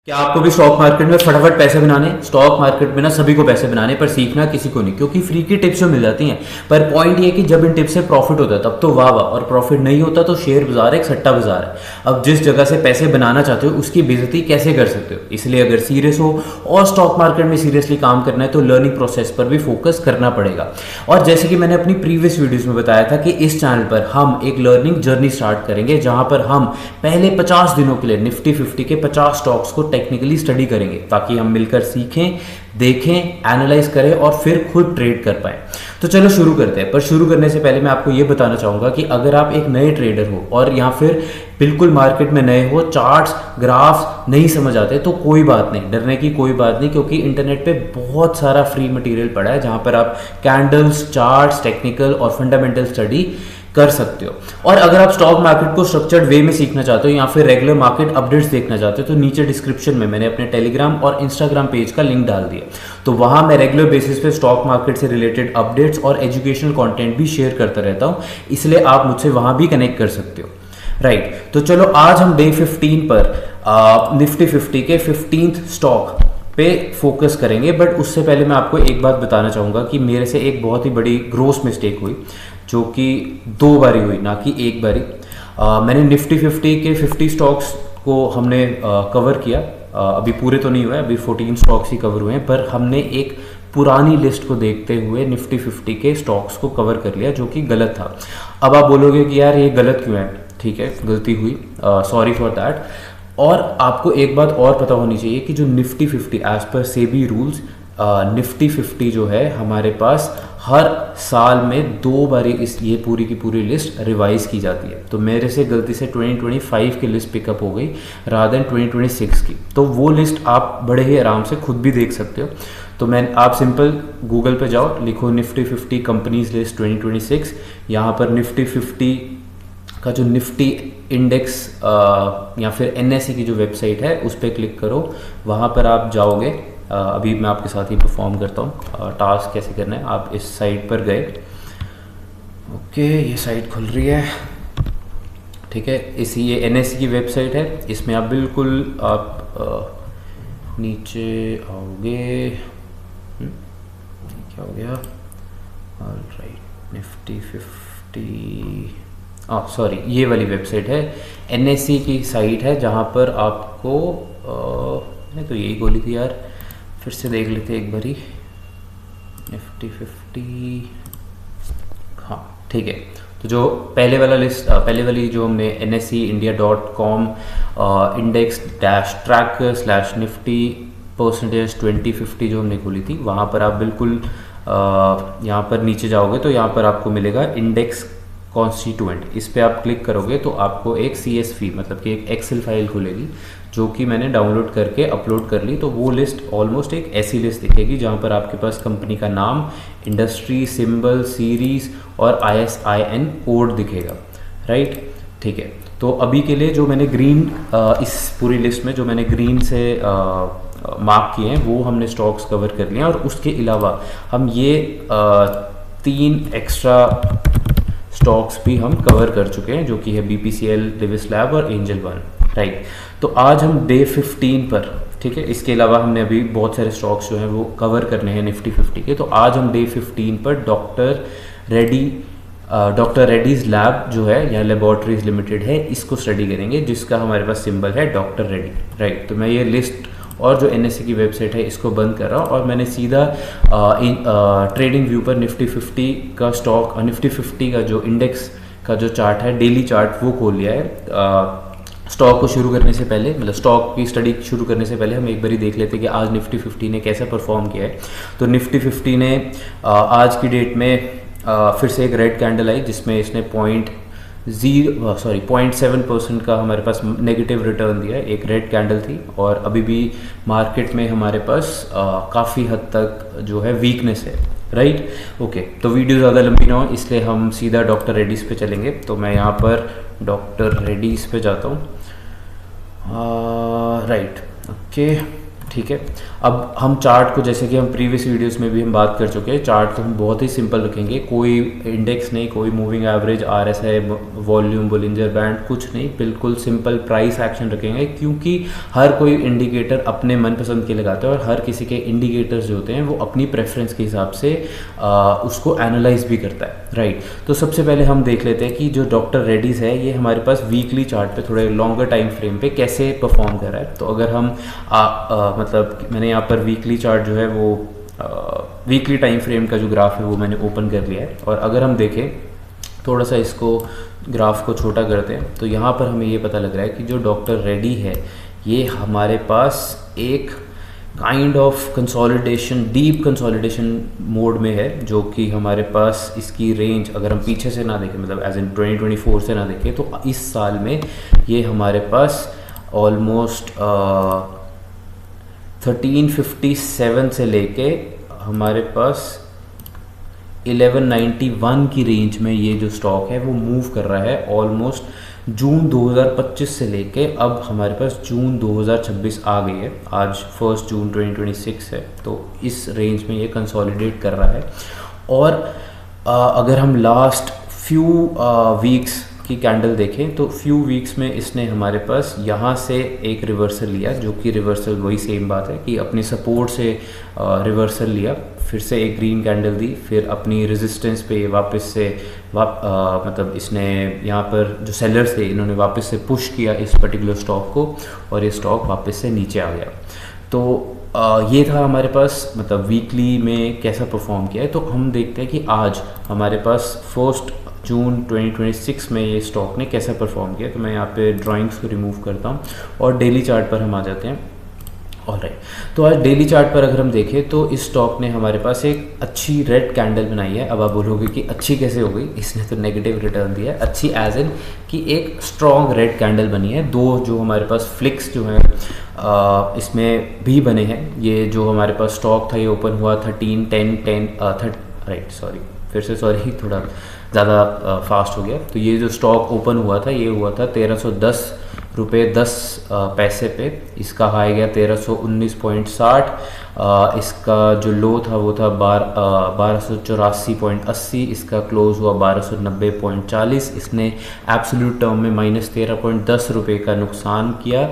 क्या आपको भी स्टॉक मार्केट में फटाफट पैसे बनाने? स्टॉक मार्केट में ना सभी को पैसे बनाने, पर सीखना किसी को नहीं, क्योंकि फ्री की टिप्स जो मिल जाती हैं। पर पॉइंट ये है कि जब इन टिप्स से प्रॉफिट होता है तब तो वाह वाह, और प्रॉफिट नहीं होता तो शेयर बाजार एक सट्टा बाजार है। अब जिस जगह से पैसे बनाना चाहते हो उसकी बेइज्जती कैसे कर सकते हो? इसलिए अगर सीरियस हो और स्टॉक मार्केट में सीरियसली काम करना है तो लर्निंग प्रोसेस पर भी फोकस करना पड़ेगा। और जैसे कि मैंने अपनी प्रीवियस वीडियोज में बताया था कि इस चैनल पर हम एक लर्निंग जर्नी स्टार्ट करेंगे, जहां पर हम पहले 50 दिनों के लिए निफ्टी 50 के 50 स्टॉक्स को टेक्निकली स्टडी करेंगे, ताकि हम मिलकर सीखें, देखें, एनालाइज करें और फिर खुद ट्रेड कर पाए। तो चलो शुरू करते हैं। पर शुरू करने से पहले मैं आपको यह बताना चाहूंगा कि अगर आप एक नए ट्रेडर हो और या फिर बिल्कुल मार्केट में नए हो, चार्ट्स ग्राफ्स नहीं समझ आते, तो कोई बात नहीं, डरने की कोई बात नहीं, क्योंकि इंटरनेट पे बहुत सारा फ्री मटेरियल पड़ा है जहां पर आप कैंडल्स, चार्ट्स, टेक्निकल और फंडामेंटल स्टडी कर सकते हो। और अगर आप स्टॉक मार्केट को स्ट्रक्चर्ड वे में सीखना चाहते हो या फिर रेगुलर मार्केट अपडेट्स देखना चाहते हो तो नीचे डिस्क्रिप्शन में मैंने अपने टेलीग्राम और इंस्टाग्राम पेज का लिंक डाल दिया। तो वहां मैं रेगुलर बेसिस पे स्टॉक मार्केट से रिलेटेड अपडेट्स और एजुकेशनल कंटेंट भी शेयर करता रहता हूं, इसलिए आप मुझसे वहां भी कनेक्ट कर सकते हो। राइट, तो चलो आज हम डे 15 पर निफ्टी 50 के 15th स्टॉक पे फोकस करेंगे। बट उससे पहले मैं आपको एक बात बताना चाहूँगा कि मेरे से एक बहुत ही बड़ी ग्रोस मिस्टेक हुई, जो कि 2 बारी हुई, ना कि एक बारी। मैंने निफ्टी 50 के 50 स्टॉक्स को हमने कवर किया। अभी पूरे तो नहीं हुए, अभी 14 स्टॉक्स ही कवर हुए हैं, पर हमने एक पुरानी लिस्ट को देखते हुए निफ्टी 50 के स्टॉक्स को कवर कर लिया, जो कि गलत था। अब आप बोलोगे कि यार ये गलत क्यों है? ठीक है, गलती हुई, सॉरी फॉर दैट। और आपको एक बात और पता होनी चाहिए कि जो Nifty 50 as per SEBI rules, Nifty 50 जो है हमारे पास हर साल में 2 बारी इस ये पूरी की पूरी लिस्ट रिवाइज की जाती है। तो मेरे से गलती से 2025 की लिस्ट पिकअप हो गई रादर देन 2026 की। तो वो लिस्ट आप बड़े ही आराम से खुद भी देख सकते हो। तो आप सिंपल गूगल पे जाओ, लिखो निफ्टी 50 कंपनीज लिस्ट 2026। यहाँ पर निफ्टी 50 का जो निफ्टी इंडेक्स या फिर NSE की जो वेबसाइट है उस पर क्लिक करो, वहाँ पर आप जाओगे। अभी मैं आपके साथ ही परफॉर्म करता हूँ टास्क कैसे करना है। आप इस साइट पर गए, ओके, ये साइट खुल रही है, ठीक है। ये NSE की वेबसाइट है। इसमें आप बिल्कुल नीचे आओगे, क्या हो गया, ऑलराइट, निफ्टी 50 सॉरी, ये वाली वेबसाइट है, NSE की साइट है, जहाँ पर आपको मैंने तो यही बोली थी यार, फिर से देख लेते एक बारी, निफ्टी 50, हाँ ठीक है। तो जो पहले वाली जो हमने NSEindia.com index dash tracker slash Nifty percentage 2050 जो हमने खोली थी, वहाँ पर आप बिल्कुल यहाँ पर नीचे जाओगे तो यहाँ पर आपको मिलेगा इंडेक्स कॉन्स्टिट्यूएंट। इस पे आप क्लिक करोगे तो आपको एक CSV मतलब कि एक एक्सेल फाइल खुलेगी, जो कि मैंने डाउनलोड करके अपलोड कर ली। तो वो लिस्ट ऑलमोस्ट एक ऐसी लिस्ट दिखेगी जहाँ पर आपके पास कंपनी का नाम, इंडस्ट्री, सिंबल, सीरीज और ISIN कोड दिखेगा। राइट, ठीक है। तो अभी के लिए जो मैंने ग्रीन इस पूरी लिस्ट में जो मैंने ग्रीन से मार्क किए हैं वो हमने स्टॉक्स कवर कर लिए हैं। और उसके अलावा हम ये 3 एक्स्ट्रा स्टॉक्स भी हम कवर कर चुके हैं, जो कि है BPCL, लिविस लैब और एंजल वन। राइट, तो आज हम डे 15 पर, ठीक है, इसके अलावा हमने अभी बहुत सारे स्टॉक्स जो हैं वो कवर करने हैं निफ्टी 50 के। तो आज हम डे 15 पर डॉक्टर रेड्डीज लैब जो है या लेबोरेटरीज लिमिटेड है, इसको स्टडी करेंगे, जिसका हमारे पास सिंबल है डॉक्टर रेड्डी। राइट, तो मैं ये लिस्ट और जो NSE की वेबसाइट है इसको बंद कर रहा हूँ और मैंने सीधा ट्रेडिंग व्यू पर निफ्टी 50 का स्टॉक और निफ्टी 50 का जो इंडेक्स का जो चार्ट है, डेली चार्ट, वो खोल लिया है। स्टॉक को शुरू करने से पहले, मतलब स्टॉक की स्टडी शुरू करने से पहले हम एक बारी देख लेते हैं कि आज निफ्टी 50 ने कैसा परफॉर्म किया है। तो निफ्टी 50 ने आज की डेट में फिर से एक रेड कैंडल आई, जिसमें इसने 0.7% का हमारे पास नेगेटिव रिटर्न दिया है। एक रेड कैंडल थी और अभी भी मार्केट में हमारे पास काफ़ी हद तक जो है वीकनेस है। Right, okay. तो वीडियो ज़्यादा लंबी ना हो इसलिए हम सीधा डॉक्टर रेड्डीज़ पे चलेंगे। तो मैं यहाँ पर डॉक्टर रेड्डीज़ पे जाता हूँ। राइट, ओके, ठीक है। अब हम चार्ट को, जैसे कि हम प्रीवियस वीडियोस में भी हम बात कर चुके हैं, चार्ट को हम बहुत ही सिंपल रखेंगे, कोई इंडेक्स नहीं, कोई moving average, RSI, volume, Bollinger band, कुछ नहीं, बिल्कुल सिंपल प्राइस एक्शन रखेंगे, क्योंकि हर कोई इंडिकेटर अपने मनपसंद के लगाता है और हर किसी के इंडिकेटर्स जो होते हैं वो अपनी प्रेफरेंस के हिसाब से उसको एनालाइज भी करता है, राइट। तो सबसे पहले हम देख लेते हैं कि जो डॉक्टर रेड्डीज है ये हमारे पास वीकली चार्ट पे, थोड़े लॉन्गर टाइम फ्रेम पे कैसे परफॉर्म कर रहा है। तो अगर हम मतलब मैंने यहाँ पर वीकली चार्ट जो है वो वीकली टाइम फ्रेम का जो ग्राफ है वो मैंने ओपन कर लिया है, और अगर हम देखें थोड़ा सा इसको ग्राफ को छोटा करते हैं तो यहाँ पर हमें ये पता लग रहा है कि जो डॉक्टर रेड्डी है ये हमारे पास एक kind of consolidation, deep consolidation mode में है, जो कि हमारे पास इसकी रेंज अगर हम पीछे से ना देखें, मतलब एज इन 2024 से ना देखें, तो इस साल में ये हमारे पास ऑलमोस्ट 1357 से लेके हमारे पास 1191 की रेंज में ये जो स्टॉक है वो मूव कर रहा है। ऑलमोस्ट जून 2025 से लेके अब हमारे पास जून 2026 आ गई है, आज 1 जून 2026 है, तो इस रेंज में ये कंसोलिडेट कर रहा है। और अगर हम लास्ट फ्यू वीक्स की कैंडल देखें तो फ्यू वीक्स में इसने हमारे पास यहाँ से एक रिवर्सल लिया, जो कि रिवर्सल वही सेम बात है कि अपने सपोर्ट से रिवर्सल लिया, फिर से एक ग्रीन कैंडल दी, फिर अपनी रेजिस्टेंस पे वापस से मतलब इसने यहाँ पर जो सेलर्स थे इन्होंने वापस से पुश किया इस पर्टिकुलर स्टॉक को, और ये स्टॉक वापस से नीचे आ गया। तो ये था हमारे पास मतलब वीकली में कैसा परफॉर्म किया है। तो हम देखते हैं कि आज हमारे पास 1 जून 2026 में ये स्टॉक ने कैसा परफॉर्म किया। तो मैं यहाँ पे ड्राइंग्स को रिमूव करता हूँ और डेली चार्ट पर हम आ जाते हैं। ऑलराइट, तो आज डेली चार्ट पर अगर हम देखें तो इस स्टॉक ने हमारे पास एक अच्छी रेड कैंडल बनाई है। अब आप बोलोगे कि अच्छी कैसे हो गई, इसने तो नेगेटिव रिटर्न दिया है। अच्छी एज इन कि एक स्ट्रॉन्ग रेड कैंडल बनी है। दो जो हमारे पास फ्लिक्स जो है इसमें भी बने हैं। ये जो हमारे पास स्टॉक था ये ओपन हुआ 13, 10, 10 राइट, सॉरी फिर से सॉरी थोड़ा ज़्यादा फास्ट हो गया। तो ये जो स्टॉक ओपन हुआ था ये हुआ था 1310 रुपये 10 पैसे पे। इसका हाई गया 1319.60। इसका जो लो था वो था 1284.80। इसका क्लोज हुआ 1290.40। इसने एब्सोल्यूट टर्म में -13.10 रुपये का नुकसान किया,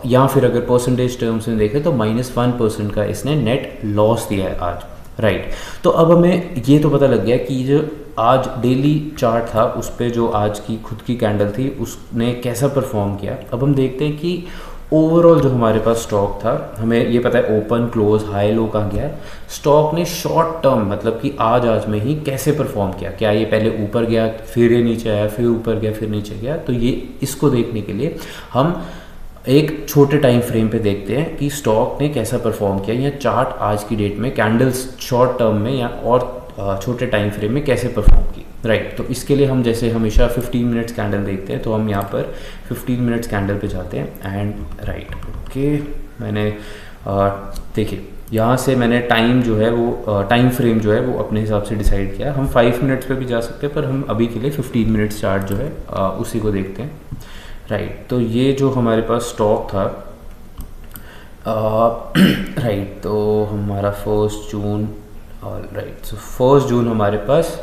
या फिर अगर परसेंटेज टर्म्स में देखें तो -1% का इसने नेट लॉस दिया है आज, राइट। तो अब हमें ये तो पता लग गया कि जो आज डेली चार्ट था उस पर जो आज की खुद की कैंडल थी उसने कैसा परफॉर्म किया। अब हम देखते हैं कि ओवरऑल जो हमारे पास स्टॉक था, हमें ये पता है ओपन क्लोज हाई लो कहाँ गया। स्टॉक ने शॉर्ट टर्म मतलब कि आज में ही कैसे परफॉर्म किया, क्या ये पहले ऊपर गया फिर ये नीचे आया, फिर ऊपर गया फिर नीचे गया। तो ये इसको देखने के लिए हम एक छोटे टाइम फ्रेम पे देखते हैं कि स्टॉक ने कैसा परफॉर्म किया, या चार्ट आज की डेट में कैंडल्स शॉर्ट टर्म में या और छोटे टाइम फ्रेम में कैसे परफॉर्म की, राइट। तो इसके लिए हम जैसे हमेशा 15 मिनट्स कैंडल देखते हैं, तो हम यहाँ पर 15 मिनट्स कैंडल पे जाते हैं एंड राइट ओके। मैंने देखिए यहाँ से मैंने टाइम जो है वो टाइम फ्रेम जो है वो अपने हिसाब से डिसाइड किया। हम 5 मिनट्स पे भी जा सकते हैं, पर हम अभी के लिए 15 मिनट्स चार्ट जो है उसी को देखते हैं, राइट। तो ये जो हमारे पास स्टॉक था राइट, तो हमारा 1 जून, राइट, सो 1 जून हमारे पास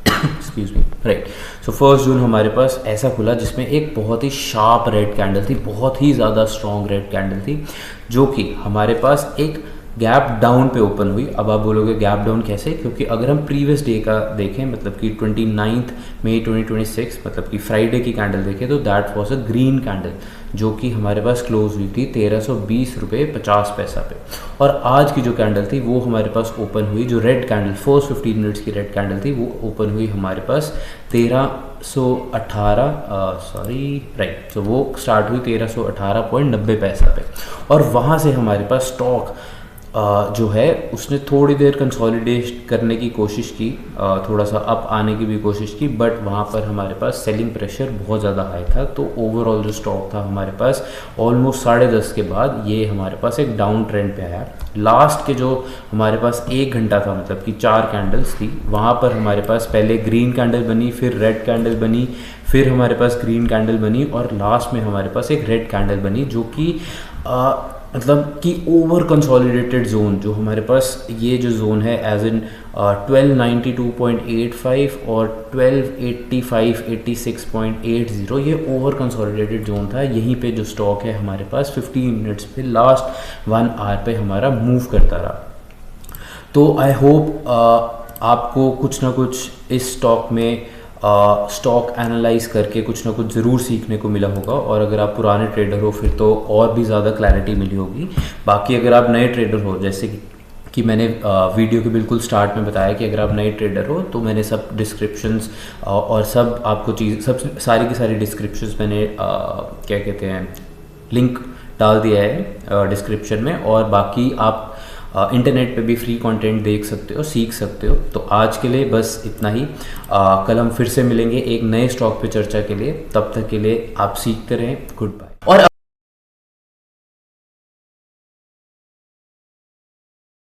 एक्सक्यूज मी, राइट, सो 1 जून हमारे पास ऐसा खुला जिसमें एक बहुत ही शार्प रेड कैंडल थी, बहुत ही ज़्यादा स्ट्रॉन्ग रेड कैंडल थी, जो कि हमारे पास एक गैप डाउन पे ओपन हुई। अब आप बोलोगे गैप डाउन कैसे, क्योंकि अगर हम प्रीवियस डे का देखें मतलब कि 29 मई 2026 मतलब कि फ्राइडे की कैंडल देखें तो that was a green candle, जो कि हमारे पास क्लोज हुई थी 1320 रुपये 50 पैसा पे। और आज की जो कैंडल थी वो हमारे पास ओपन हुई, जो रेड कैंडल फर्स्ट 15 मिनट्स की रेड कैंडल थी वो ओपन हुई हमारे पास 1318 राइट, तो वो स्टार्ट हुई 1318.90 पैसा पे। और वहाँ से हमारे पास स्टॉक जो है उसने थोड़ी देर कंसोलिडेट करने की कोशिश की, थोड़ा सा अप आने की भी कोशिश की, बट वहाँ पर हमारे पास सेलिंग प्रेशर बहुत ज़्यादा हाई था। तो ओवरऑल जो स्टॉक था हमारे पास ऑलमोस्ट 10:30 के बाद ये हमारे पास एक डाउन ट्रेंड पे आया। लास्ट के जो हमारे पास 1 घंटा था मतलब कि 4 कैंडल्स थी, वहाँ पर हमारे पास पहले ग्रीन कैंडल बनी, फिर रेड कैंडल बनी, फिर हमारे पास ग्रीन कैंडल बनी और लास्ट में हमारे पास एक रेड कैंडल बनी, जो कि मतलब कि ओवर कंसोलिडेटेड जोन जो हमारे पास ये जो जोन है एज इन 1292.85 और 1285 86.80, ये ओवर कंसोलिडेटेड जोन था। यहीं पे जो स्टॉक है हमारे पास 15 मिनट्स पे लास्ट 1 आवर पे हमारा मूव करता रहा। तो आई होप आपको कुछ ना कुछ इस स्टॉक में स्टॉक एनालाइज करके कुछ ना कुछ ज़रूर सीखने को मिला होगा, और अगर आप पुराने ट्रेडर हो फिर तो और भी ज़्यादा क्लैरिटी मिली होगी। बाकी अगर आप नए ट्रेडर हो, जैसे कि मैंने वीडियो के बिल्कुल स्टार्ट में बताया कि अगर आप नए ट्रेडर हो तो मैंने सब डिस्क्रिप्शंस और सब आपको चीज़ सब सारी की सारी डिस्क्रिप्शंस मैंने क्या कहते हैं लिंक डाल दिया है डिस्क्रिप्शन में, और बाकी आप इंटरनेट पे भी फ्री कंटेंट देख सकते हो, सीख सकते हो। तो आज के लिए बस इतना ही। कल हम फिर से मिलेंगे एक नए स्टॉक पे चर्चा के लिए। तब तक के लिए आप सीखते रहें। Goodbye. और